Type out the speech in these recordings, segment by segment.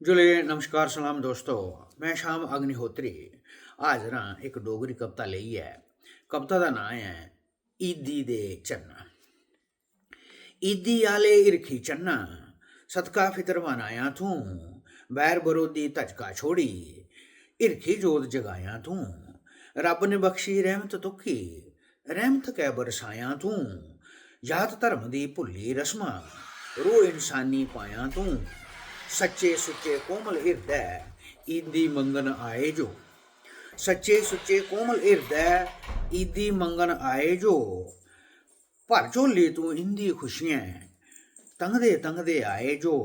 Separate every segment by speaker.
Speaker 1: जुले नमस्कार सलाम दोस्तों। मैं शाम अग्निहोत्री आज ना एक डोगरी कविता लई है। कविता का नाम है ईदी दे चन्ना। ईदी आले इरखी चन्ना सदका फितर मनाया तू, बैर बरोधी तचका छोड़ी इरखी जोत जगाया तू। रब ने बख्शी रहमत तुकी, रहमत कै बरसाया तू। जात धर्म दी भुली रस्मा, रो इंसानी पाया तू। सच्चे सुच्चे कोमल हिरदै ईदी मंगन आए जो, सच्चे सुच्चे कोमल हिरदै ईदी मंगन आए जो। भर झोली तू इंदी खुशियां तंगदे आए जो।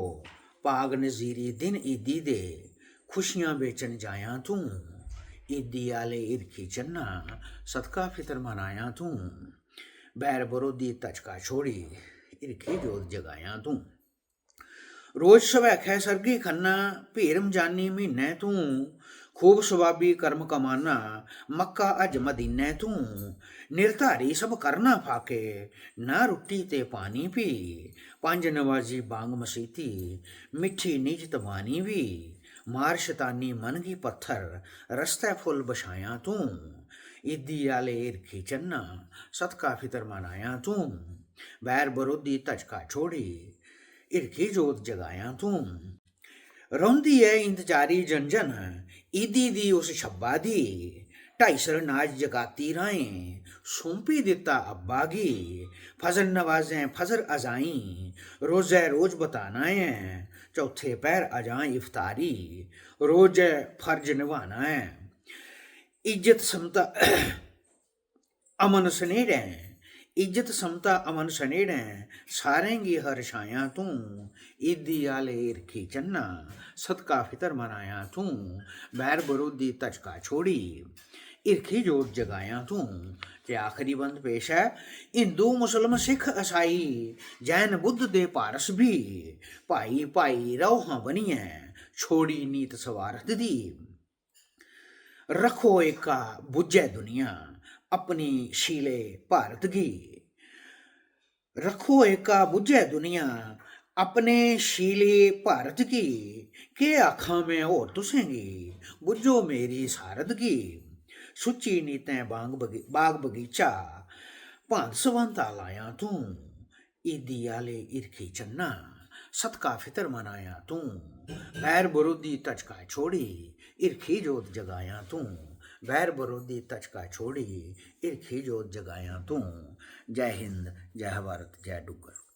Speaker 1: पाग नजीरी दिन ईदी दे खुशियां बेचन जाया तू। ईदी आले इरखी चन्ना सदका फितर मनाया तू, बैर बरोधी तचका छोड़ी इरखी जोत जगाया तू। रोज सवैखै सरगी खन्ना भीरम जानी महीनै तू। खूब सवाबी कर्म कमाना मक्का अज मदीनै तू। निर्धारी सब करना फाके ना रुट्टी ते पानी भी। पंज नवाजी बांग मसीती मिठी निजत बानी भी। मार शतानी मन गी पत्थर रस्तै फुल बछाया तू। ईदी आले इरखी चन्ना सदका फितर मनाया तू, बैर बरोधी तचका छोड़ी इरखी जोत जगाया तू। रौंदी है इंतजारी जन ईदी दी उस छब्बा दी। 250 नाज जगाती राहें सौंपी दिता अब्बा गी। फजर नवाजें फजर अजाई रोज़े रोज बताना है। चौथे पैर अजाएं इफ्तारी रोज फर्ज निभाना है। इज्जत समता अमन सनेड़ें, इज्जत समता अमन सनेड़ें सारें गी हर छाया तू। ईदी आले इरखी चन्ना सदका फितर मनाया तू, बैर बरोधी तचका छोड़ी इरखी जोत जगाया तू। ते आखिरी बंद पेश है। हिंदू मुसलम सिख ईसाई जैन बुद्ध दे पारस भी, भाई भाई रौहां बनिए छोड़ी नीत स्वार्थ दी। रखो एका बुझे दुनिया अपनी शीले भारत गी। रखो एका बुझे दुनिया अपने शीले भारत की। के आखा मैं होर तुसेंगी बुझो मेरी सारद की। सुच्ची नीतें बाग बगीचा भांत सवंता लाया तू। ईदी आले इरखी चन्ना सदका फितर मनाया तू, बैर बरोधी तचका छोड़ी इरखी जोत जगाया तू। बैर बरोधी तचका छोड़ी इरखी जोत जगाया तू। जय हिंद, जय भारत, जय डुग्गर।